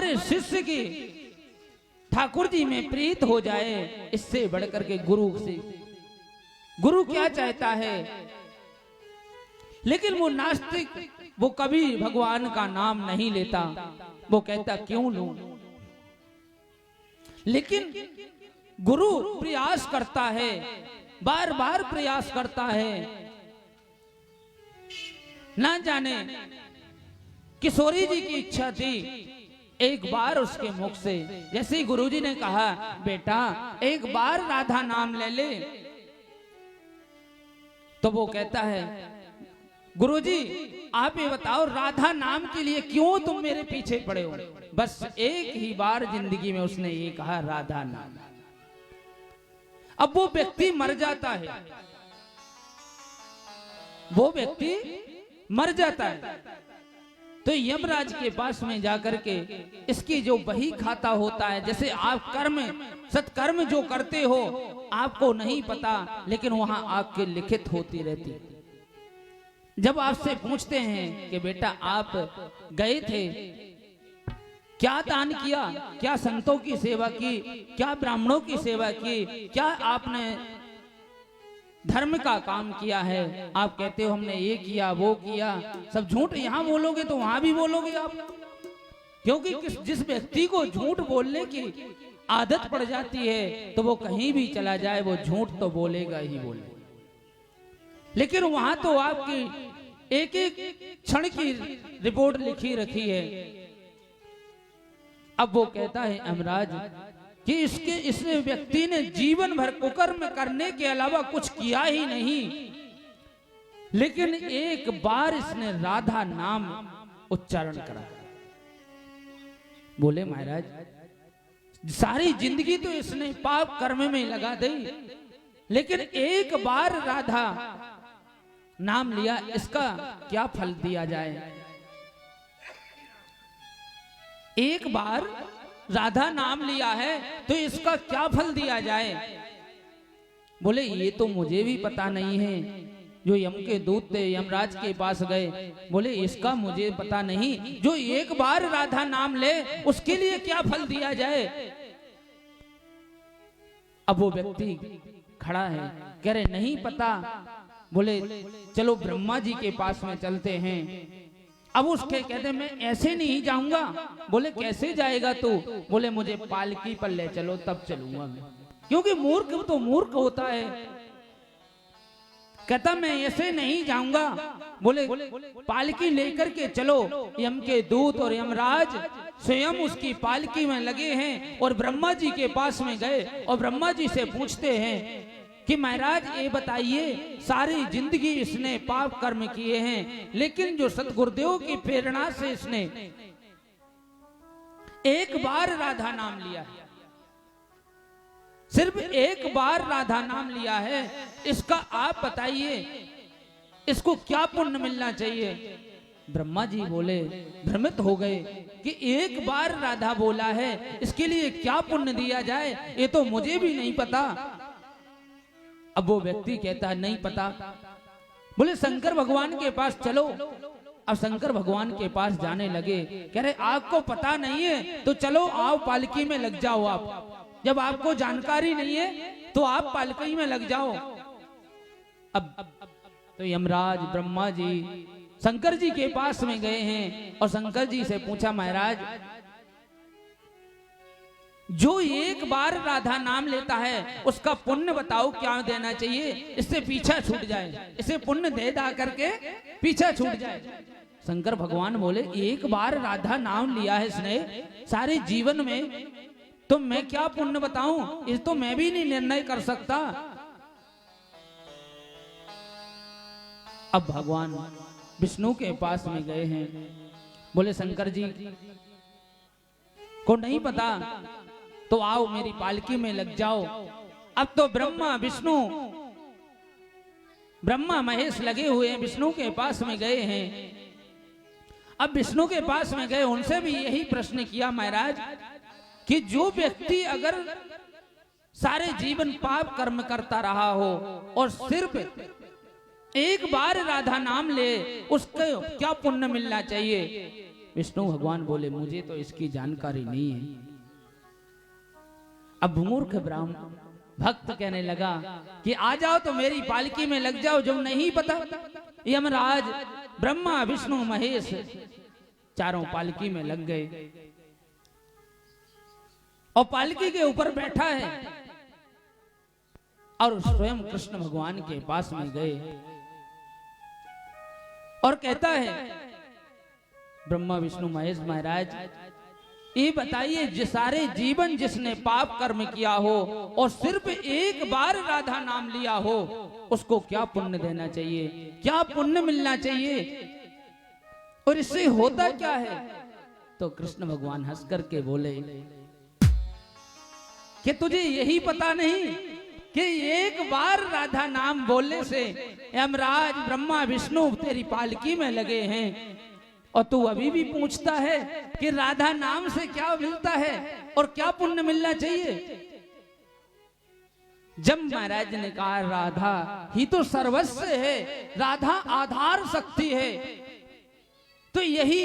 हमारे शिष्य की ठाकुर जी में प्रीत हो जाए, इससे बढ़कर के गुरु क्या चाहता है। लेकिन वो नास्तिक, वो कभी भगवान का नाम नहीं लेता। वो कहता क्यों लूं। लेकिन गुरु प्रयास करता है, बार बार प्रयास करता है। ना जाने किशोरी जी की इच्छा थी, एक बार उसके मुख से जैसे ही गुरुजी ने कहा बेटा एक बार राधा नाम ले ले, तो वो कहता है गुरुजी आप ये बताओ राधा नाम के लिए क्यों तुम मेरे पीछे पड़े हो। बस एक ही बार जिंदगी में उसने ये कहा राधा नाम। अब वो व्यक्ति मर जाता है, वो व्यक्ति मर जाता है। तो यमराज के पास में जाकर के इसकी जो बही खाता होता है, जैसे आप कर्म सत्कर्म जो करते हो आपको नहीं पता, लेकिन वहां आपके लिखित होती रहती। जब आपसे पूछते हैं कि बेटा आप गए थे, क्या दान किया, क्या संतों की सेवा की, क्या ब्राह्मणों की सेवा की, क्या आपने धर्म का काम किया है, आप कहते हो हमने ये किया वो किया। सब झूठ यहां बोलोगे तो वहां भी बोलोगे आप, क्योंकि जिस व्यक्ति को झूठ बोलने की आदत पड़ जाती है तो वो कहीं भी चला जाए वो झूठ तो बोलेगा ही बोलेगा। लेकिन वहां तो आपकी एक एक क्षण की रिपोर्ट लिखी रखी है। अब वो कहता है यमराज कि इस व्यक्ति ने जीवन भर कुकर्म करने के अलावा कुछ किया ही नहीं, लेकिन एक बार इसने राधा नाम उच्चारण करा। बोले महाराज सारी जिंदगी तो इसने पाप कर्म में लगा दी, लेकिन एक बार राधा नाम लिया, इसका क्या फल दिया जाए। एक बार राधा नाम लिया है तो इसका क्या फल दिया जाए। बोले ये तो मुझे भी पता नहीं है। जो यम के दूत थे यमराज के पास गए, बोले इसका मुझे पता नहीं, जो एक बार राधा नाम ले उसके लिए क्या फल दिया जाए। अब वो व्यक्ति खड़ा है, कह रहे नहीं पता। बोले चलो ब्रह्मा जी के पास में चलते हैं। अब उसके कहते मैं ऐसे नहीं जाऊंगा। बोले कैसे जाएगा तू। बोले मुझे पालकी पर ले चलो तब चलूंगा मैं, क्योंकि मूर्ख तो मूर्ख होता है। कहता मैं ऐसे नहीं जाऊंगा। बोले पालकी लेकर के चलो। यम के दूत और यमराज स्वयं उसकी पालकी में लगे हैं और ब्रह्मा जी के पास में गए और ब्रह्मा जी से पूछते हैं कि महाराज ये बताइए सारी जिंदगी इसने पाप कर्म किए हैं, लेकिन जो सतगुरुदेव की प्रेरणा से इसने एक बार राधा नाम लिया है, सिर्फ एक बार राधा नाम लिया है, इसका आप बताइए इसको क्या पुण्य मिलना चाहिए। ब्रह्मा जी बोले भ्रमित हो गए कि एक बार राधा बोला है, इसके लिए क्या पुण्य दिया जाए, ये तो मुझे भी नहीं पता। अब वो व्यक्ति कहता है नहीं पता। बोले शंकर भगवान के पास चलो। अब शंकर भगवान के पास जाने लगे, कह रहे आपको पता नहीं है तो चलो आओ पालकी में लग जाओ। आप जब आपको जानकारी नहीं है तो आप पालकी में लग जाओ। अब तो यमराज ब्रह्मा जी शंकर जी के पास में गए हैं और शंकर जी से पूछा महाराज जो एक बार राधा नाम लेता है उसका पुण्य बताओ क्या देना चाहिए, इससे पीछा छूट जाए, इसे पुण्य दे दा करके पीछा छूट जाए। शंकर भगवान बोले एक बार राधा नाम लिया है इसने सारे जीवन में, तो मैं क्या पुण्य बताऊं, इस तो मैं भी नहीं निर्णय कर सकता। अब भगवान विष्णु के पास में गए हैं। बोले शंकर जी को नहीं पता तो आओ मेरी पालकी में लग जाओ। अब तो ब्रह्मा विष्णु ब्रह्मा महेश लगे हुए हैं, विष्णु के पास में गए हैं। अब विष्णु के पास में गए, उनसे भी यही प्रश्न किया महाराज कि जो व्यक्ति अगर सारे जीवन पाप कर्म करता रहा हो और सिर्फ एक बार राधा नाम ले उसको क्या पुण्य मिलना चाहिए। विष्णु भगवान बोले मुझे तो इसकी जानकारी नहीं है। अब मूर्ख ब्राह्मण भक्त कहने लगा कि आ जाओ तो मेरी पालकी में लग जाओ, जो नहीं पता। यमराज ब्रह्मा विष्णु महेश चारों पालकी में लग गए और पालकी के ऊपर बैठा है और स्वयं कृष्ण भगवान के पास में गए और कहता है ब्रह्मा विष्णु महेश महाराज ये बताइए, जिस सारे जीवन जिसने पाप कर्म किया हो और सिर्फ एक बार राधा नाम लिया हो, उसको क्या पुण्य देना चाहिए, क्या पुण्य मिलना चाहिए और इससे होता क्या है? तो कृष्ण भगवान हंस करके बोले कि तुझे यही पता नहीं कि एक बार राधा नाम बोलने से यमराज ब्रह्मा विष्णु तेरी पालकी में लगे हैं और तू अभी भी पूछता है कि राधा नाम से क्या मिलता है और क्या पुण्य मिलना चाहिए? जब महाराज ने कहा राधा ही तो सर्वस्व है, राधा आधार शक्ति है, तो यही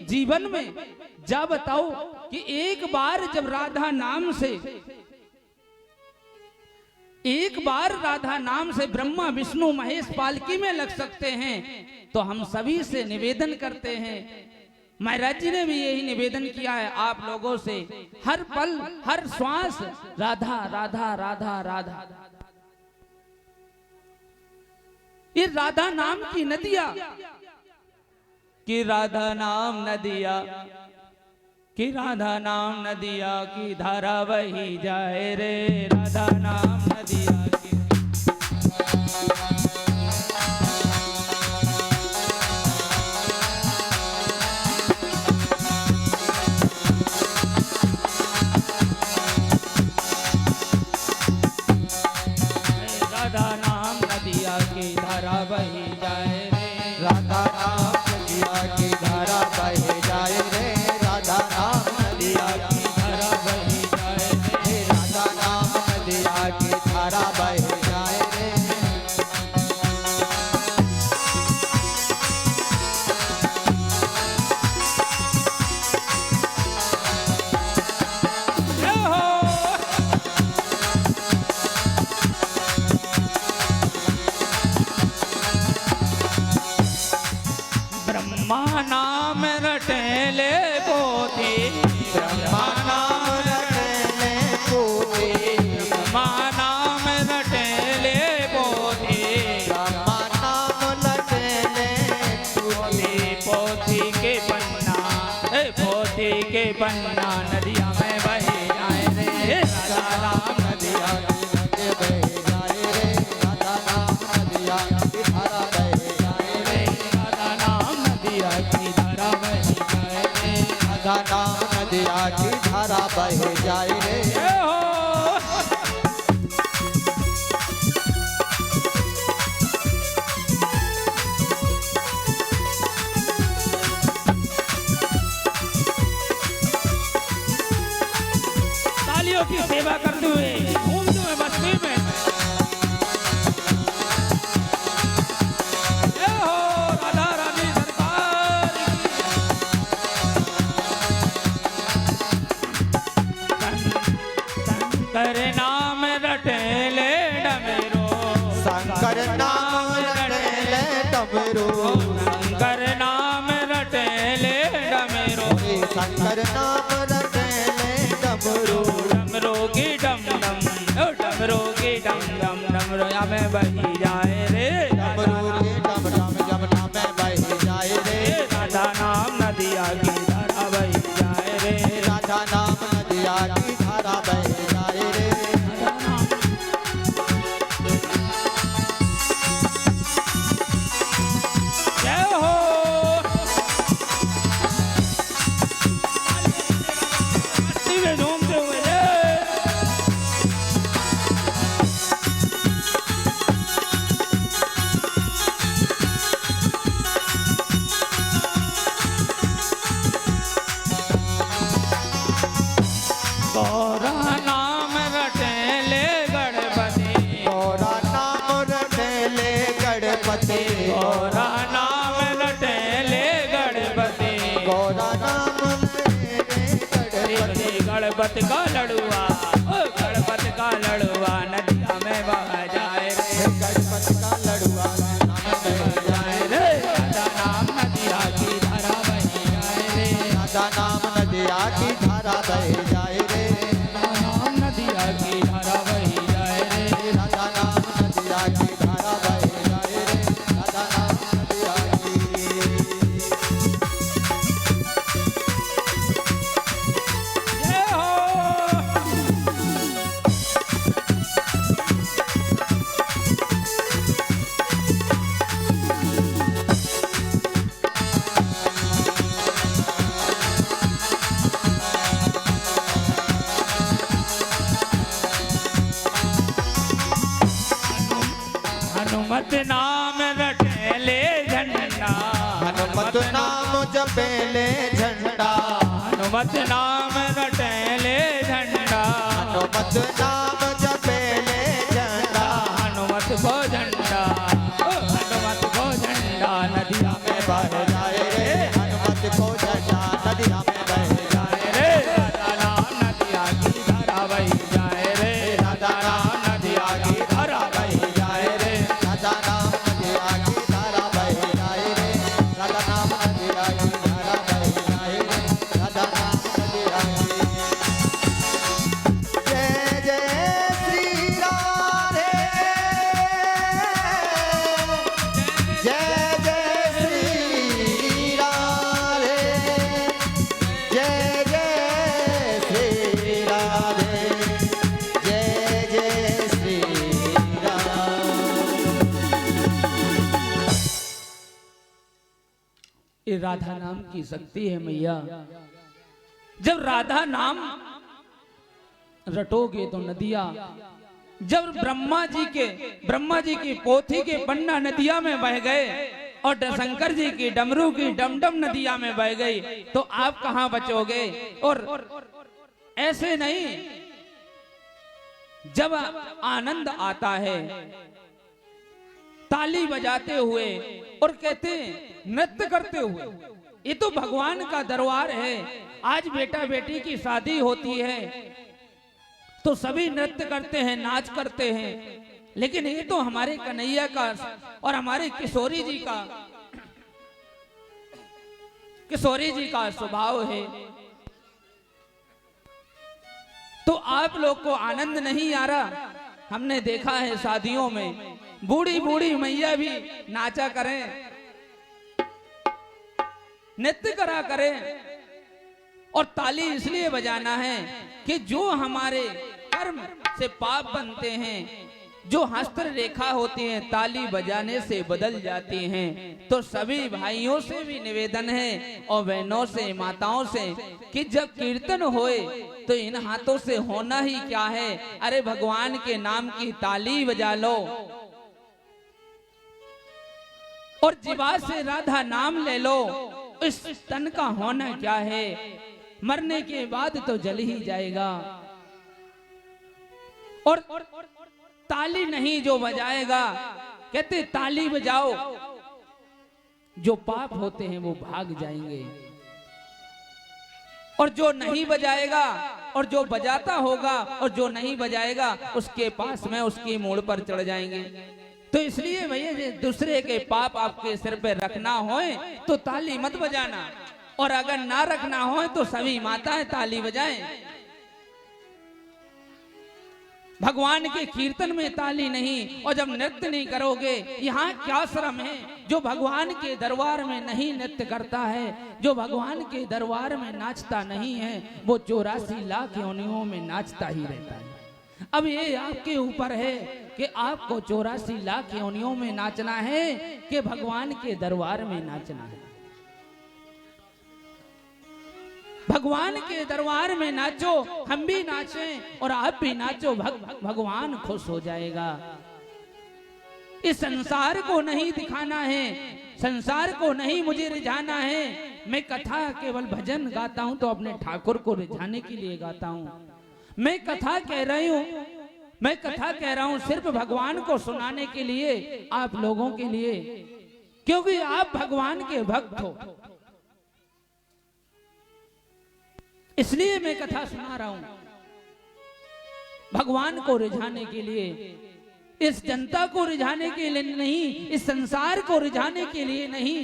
जीवन में जा बताओ कि एक बार जब राधा नाम से ब्रह्मा विष्णु महेश पालकी में लग सकते हैं, तो हम सभी से निवेदन करते हैं, महाराज जी ने भी यही निवेदन किया है आप लोगों से, हर पल हर श्वास राधा राधा राधा राधा। ये राधा नाम की नदिया कि राधा नाम नदिया कि राधा नाम नदिया की धारा बही जाए रे, राधा नाम नदिया की। राधा नाम नदिया की धारा बही जाए रे, राधा नाम नदिया की धारा बही जाए रे, राधा नाम नदिया की धारा बही जाए रे, राधा नाम नदिया की धारा बही जाए रे। ब्रह्मा नाम रटेले पोथी, ब्रह्मा नाम रटेले पोथी, ब्रह्मा नाम रटेले पोथी, ब्रह्मा नाम रटेले पोथी, पोथी के पन्ना पोथी के पन्ना नदिया में बही जाए रे, राधा नाम नदिया की बही जाए रे, राधा नाम नदिया की धारा बही जाए रे, राधा नाम नदिया की धारा बही जाए रे, राधा नाम नदिया की धारा बही जाए रे। तालियों की सेवा करते हुए घूमते हुए मस्ती में जय हो राधा रानी सरकार शंकर नाम रटेले डमरू, शंकर नाम रटेले डमरू, शंकर नाम रटेले डमरू, शंकर नाम रटेले डमरू, डमरू की डम डम डमरू की डम डम डमरू या में बही जाए रे, डमरू के डम डम जमुना में बही जाए रे, राधा नाम नदिया की धारा बही जाए रे, राधा नाम नदिया की धारा बही जाए रे। जय हो मस्ती में झूमते हुए गौरा नाम रटेले गणपति, गौरा नाम रटेले गणपति, गौरा नाम रटेले गणपति, गौरा गणपति का लड़ुआ, ओ गणपति का लड़ुआ नदिया में बह जाए रे, गणपति का लड़ुआ बह जाए रे, राधा नाम नदिया की धारा बह जाए रे, राधा नाम नदिया की धारा बह जाए रे, राधा नाम नदिया की धारा बह जाए रे, राधा नाम नदिया की धारा बह जाए रे, राधा नाम नदिया की। जय हो। हनुमत नाम रटे ले झंडा, हनुमत नाम जपे ले झंडा, हनुमत नाम रटे ले झंडा, हनुमत नाम जपे ले झंडा, हनुमत को झंडा, ओ हनुमत को झंडा नदिया में बह जाए रे, हनुमत को झंडा नदिया में बह जाए रे, राधा नाम नदिया की धारा बह जाए रे, राधा नाम नदिया की धारा बह जाए रे, राधा नाम नदिया की धारा बह जाए रे, राधा नाम नदिया की धारा बह जाए रे, राधा नाम नदिया की। जय जय श्री राधे, जय जय श्री राधे, जय जय श्री राधे, जय जय श्री राधे। ये राधा नाम की शक्ति है मैया। जब राधा नाम रटोगे तो नदिया, जब ब्रह्मा जी की पोथी के पन्ना नदिया में बह गए और शंकर जी की डमरू की डमडम नदिया में बह गई तो आप कहां बचोगे। और ऐसे नहीं, जब आनंद आता है ताली बजाते हुए और कहते हैं नृत्य करते हुए, ये तो भगवान का दरबार है। आज बेटा बेटी की शादी होती है तो सभी नृत्य करते हैं, नाच करते हैं, लेकिन ये तो हमारे कन्हैया का और हमारे किशोरी जी का स्वभाव है। तो आप लोग को आनंद नहीं आ रहा। हमने देखा है शादियों में बूढ़ी बूढ़ी मैया भी नाचा करें, नृत्य करा करें, और ताली इसलिए बजाना है कि जो हमारे कर्म से पाप बनते हैं, जो हस्त रेखा होती है ताली बजाने से बदल जाती हैं। तो सभी भाइयों से भी निवेदन है और बहनों से, माताओं से, कि जब कीर्तन होए तो इन हाथों से होना ही क्या है, अरे भगवान के नाम की ताली बजा लो और जीवा से राधा नाम ले लो। इस तन का होना क्या है, मरने के बाद तो जल ही जाएगा। और ताली नहीं जो बजाएगा, कहते ताली बजाओ, जो पाप होते हैं वो भाग जाएंगे। और जो नहीं बजाएगा और जो बजाता होगा और जो नहीं बजाएगा उसके पास में उसकी मूड़ पर चढ़ जाएंगे। तो इसलिए भैया दूसरे के पाप आपके सिर पे रखना होए तो ताली मत बजाना, और अगर ना रखना हो तो सभी माताएं ताली बजाएं। भगवान के कीर्तन में ताली नहीं, और जब नृत्य नहीं करोगे, यहाँ क्या शर्म है। जो भगवान के दरबार में नहीं नृत्य करता है, जो भगवान के दरबार में नाचता नहीं है, वो 84 लाख योनियों में नाचता ही रहता है। अब ये आपके ऊपर है कि आपको 84 लाख योनियों में नाचना है कि भगवान के दरबार में नाचना है। भगवान के दरबार में नाचो, हम भी नाचें और आप भी नाचो, भगवान खुश हो जाएगा। इस संसार को नहीं दिखाना है, संसार को नहीं मुझे रिझाना है। मैं कथा केवल भजन गाता हूं तो अपने ठाकुर को रिझाने के लिए गाता हूं। मैं कथा कह रही हूं, मैं कथा कह रहा हूं सिर्फ भगवान को सुनाने के लिए, आप लोगों के लिए, क्योंकि आप भगवान के भक्त हो। इसलिए मैं कथा सुना रहा हूं, भगवान को रिझाने के लिए, इस जनता को रिझाने के लिए नहीं, इस संसार को रिझाने के लिए नहीं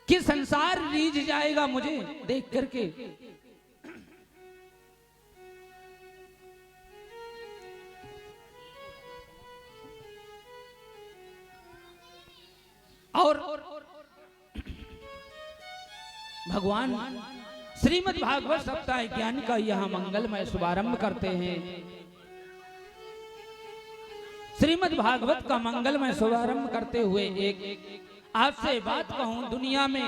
कि संसार रीझ जाएगा मुझे देख करके। और भगवान श्रीमद् भागवत सप्ताह ज्ञान का यहां मंगलमय शुभारंभ करते हैं। श्रीमद् भागवत का मंगलमय शुभारंभ करते हुए एक आपसे बात कहूं, दुनिया में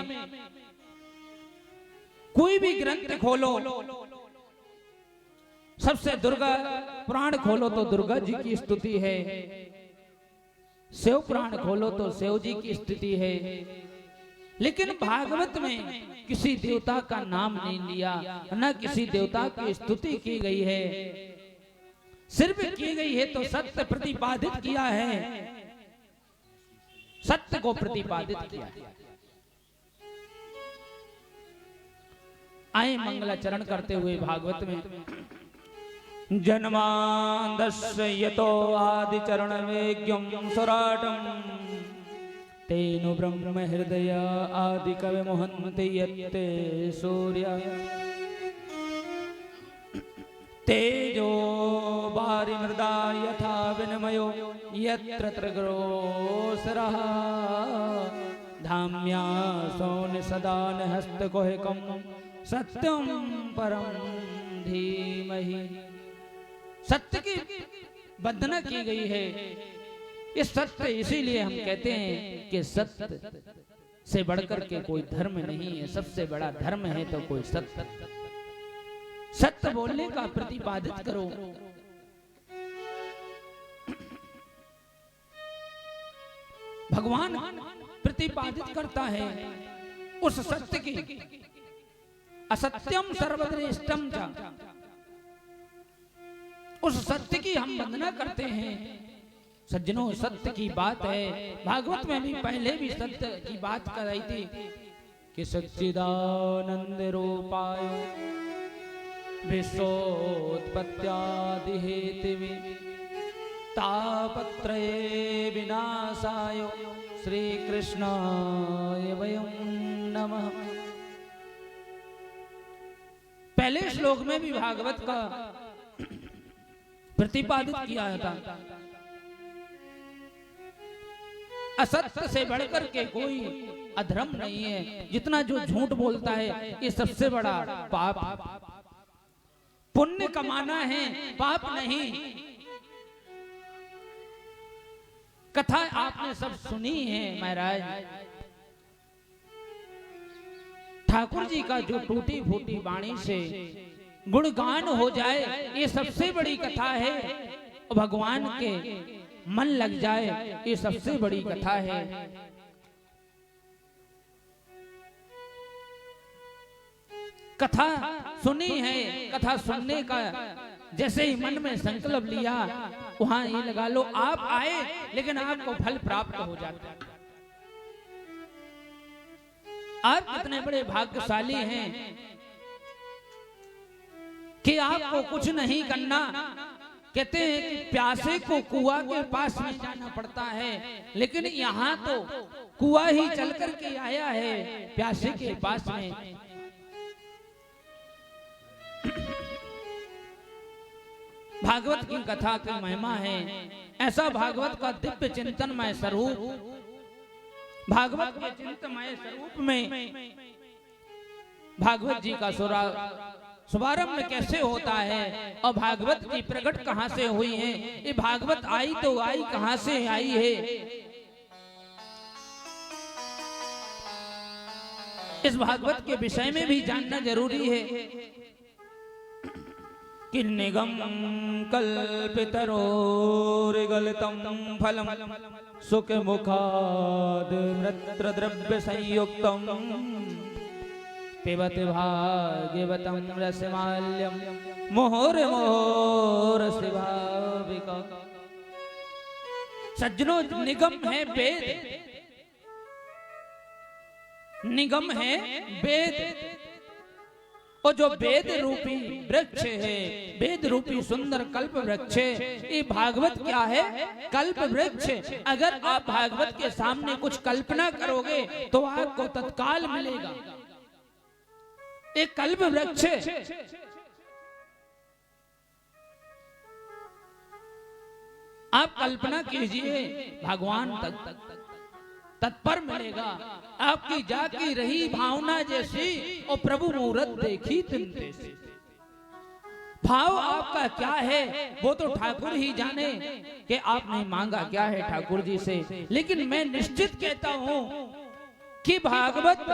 कोई भी ग्रंथ खोलो, सबसे दुर्गा पुराण खोलो तो दुर्गा जी की स्तुति है, शिव पुराण खोलो तो शिव जी की स्तुति है, लेकिन भागवत में किसी देवता का नाम नहीं लिया, न किसी देवता की स्तुति की गई है। सिर्फ की गई है तो सत्य प्रतिपादित किया है, सत्य को प्रतिपादित किया है। आए मंगलाचरण करते हुए भागवत में, जन्मांधस्य यतो आदिचरण वेग्यं सुराटं तेनु ब्रह्म हृदय आदि कवि मोहन्ति यत्ते सूर्य तेजो बारि मृदा यथा विनिमयो यत्र त्रिग्रोसरः धाम्या सोन सदा हस्तकोहिकं सत्यं परम धीमहि। सत्य की वंदना की गई है। ये सत्य इसीलिए हम कहते हैं कि सत्य से बढ़कर के कोई धर्म नहीं है, सबसे बड़ा धर्म है तो कोई सत्य। सत्य बोलने का प्रतिपादित करो। भगवान प्रतिपादित करता है उस सत्य की, असत्यम सर्वश्रेष्ठम च, उस सत्य की हम वंदना करते हैं। सज्जनों, सत्य की बात है। भागवत में भी पहले भी सत्य की बात कर रही थी कि सच्चिदानंद रूपाय विश्वोत्पत्त्यादि हेतवे तापत्रये विनाशाय श्री कृष्णाय वयं नमः। पहले श्लोक में भी भागवत का प्रतिपादित किया था, असत्य से बढ़कर के कोई अधर्म नहीं है। जितना जो झूठ बोलता है ये सबसे बड़ा पाप। पुण्य कमाना है, पाप नहीं। कथा आपने सब सुनी है महाराज। ठाकुर जी का जो टूटी फूटी वाणी से गुणगान हो जाए, ये सबसे बड़ी कथा है। भगवान के मन लग जाए, ये सबसे बड़ी कथा है। कथा सुनी है, कथा सुनने का जैसे ही मन में संकल्प लिया, वहां ये लगा लो आप आए, लेकिन आपको फल प्राप्त हो जाता है। आप कितने बड़े भाग्यशाली हैं कि आपको कुछ नहीं करना। कहते हैं कि प्यासे को कुआं के पास में जाना पड़ता है, लेकिन यहाँ तो कुआं ही चल करके आया है प्यासे के पास में। भागवत की कथा की महिमा है। ऐसा भागवत का दिव्य चिंतनमय स्वरूप, भागवत के चिंतनमय स्वरूप में भागवत जी का शुभारंभ कैसे होता है और भागवत की प्रकट कहां से हुई है। ये भागवत आई तो आई कहां से आई है, इस भागवत के विषय में भी जानना जरूरी है। कि निगम कल्पितरोर्गलितं फलम सुख मुखाद मृत्र द्रव्य संयुक्तम पिबत भाग्यवतं रसमाल्यम मोहर मोहर शिवाविका। सज्जनों, निगम है वेद, निगम है वेद। और जो वेद रूपी वृक्ष है, वेद रूपी सुंदर कल्प वृक्ष है, ये भागवत क्या है? कल्प वृक्ष। अगर आप भागवत के सामने कुछ कल्पना करोगे तो आपको तत्काल मिलेगा। एक कल्प वृक्ष है। आप कल्पना कीजिए, भगवान तत्पर मिलेगा। आपकी जाकी रही भावना जैसी और प्रभु मुहूर्त देखी तिनते से। भाव आपका क्या है वो तो ठाकुर ही जाने कि आपने मांगा क्या है ठाकुर जी से। लेकिन मैं निश्चित कहता हूं कि भागवत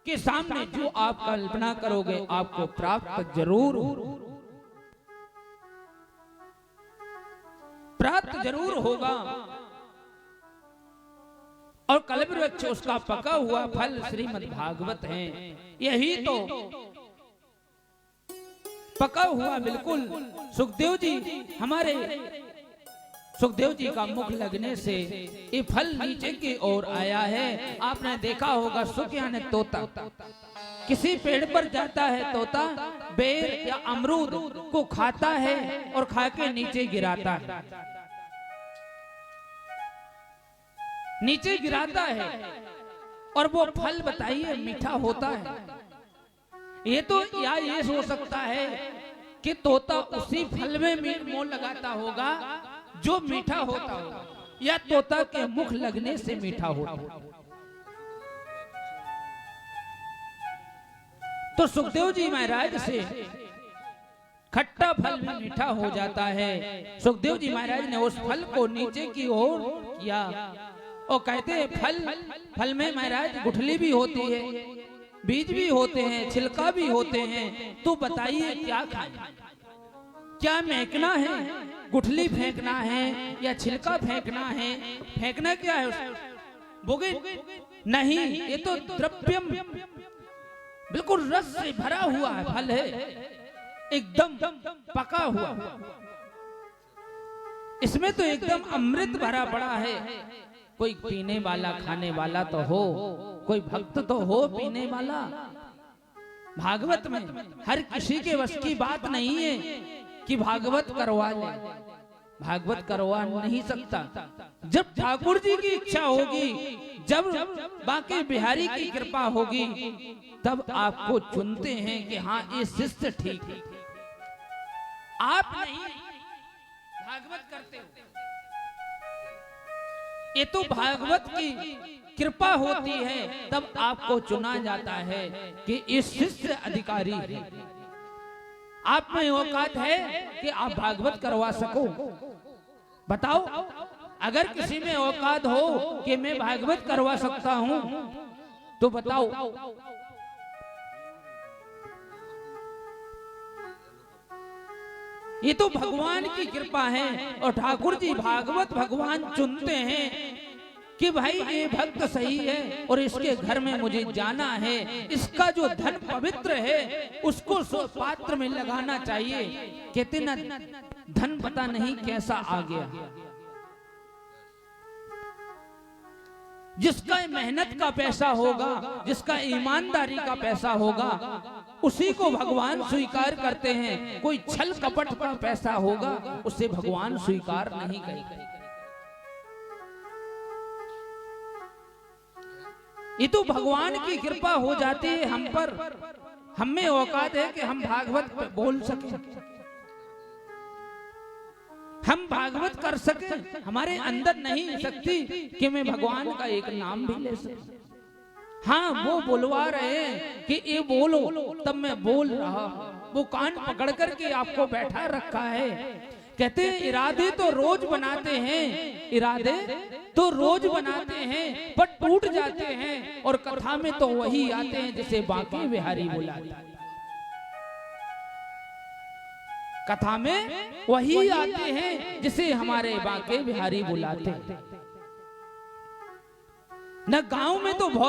के सामने जो आप कल्पना करोगे आपको प्राप्त जरूर होगा। और कल्प वृक्ष उसका पका हुआ फल श्रीमद् भागवत है। यही तो पका हुआ बिल्कुल सुखदेव जी, हमारे सुखदेव जी का मुख लगने से ये फल नीचे की ओर आया है। आपने देखा होगा सुख यानी तोता, किसी पेड़ पर जाता है तोता, बेर या अमरूद को खाता है और खा के नीचे गिराता है, नीचे गिराता है और वो फल बताइए मीठा होता है। ये तो या ये हो सकता है कि तोता उसी फल में मोल लगाता होगा जो मीठा होता होगा, या तोता के मुख लगने से मीठा होता। तो सुखदेव जी महाराज से खट्टा फल भी मीठा हो जाता है। सुखदेव जी महाराज ने उस फल को नीचे की ओर किया और कहते हैं फल में महाराज गुठली भी होती है, बीज भी होते हैं, छिलका भी होते हैं। तो बताइए क्या खाएं? क्या फेंकना है? गुठली फेंकना है या छिलका फेंकना है? फेंकना क्या है? बोगे नहीं, ये तो द्रव्यम बिल्कुल रस से भरा हुआ है फल है, एकदम पका हुआ। इसमें तो एकदम अमृत भरा पड़ा है। कोई पीने वाला खाने वाला तो हो, कोई भक्त तो हो पीने वाला। भागवत में हर किसी के वश की बात नहीं है कि भागवत करवा ले, भागवत करवा नहीं सकता। जब ठाकुर जी की इच्छा होगी, जब बाकी बिहारी की कृपा होगी, तब आपको चुनते हैं कि हाँ ये शिष्य ठीक है। आप नहीं भागवत करते हो, ये तो भागवत की कृपा होती है, तब आपको चुना जाता है कि इस शिष्य अधिकारी है। आप में औकात है कि आप भागवत करवा सको? बताओ, अगर किसी में औकात हो कि मैं भागवत करवा सकता हूं तो बताओ। ये तो भगवान की कृपा है और ठाकुर जी भागवत भगवान चुनते हैं कि भाई ये भक्त सही है और इसके घर में मुझे जाना है, इसका जो धन पवित्र है उसको पात्र में लगाना चाहिए। कहते ना धन पता नहीं कैसा आ गया, जिसका मेहनत का पैसा होगा, जिसका ईमानदारी का पैसा होगा, उसी को भगवान स्वीकार करते हैं। कोई छल कपट का पैसा होगा उसे भगवान स्वीकार नहीं करेंगे। ये तो भगवान की कृपा हो जाती है हम पर। हम में औकात है कि हम भागवत बोल सके, हम भागवत कर सके। हमारे अंदर नहीं सकती कि मैं भगवान का एक नाम भी ले सकूं। हाँ, वो बोलवा रहे हैं कि ये बोलो, तब मैं बोल रहा। वो कान पकड़ करके आपको बैठा रखा है। कहते हैं इरादे तो रोज बनाते हैं, इरादे तो रोज बनाते हैं पर टूट जाते हैं, और कथा में तो वही आते हैं जिसे बांके बिहारी बुलाते हैं। कथा में वही आते हैं जिसे हमारे बांके बिहारी बुलाते हैं। न गांव में तो बहुत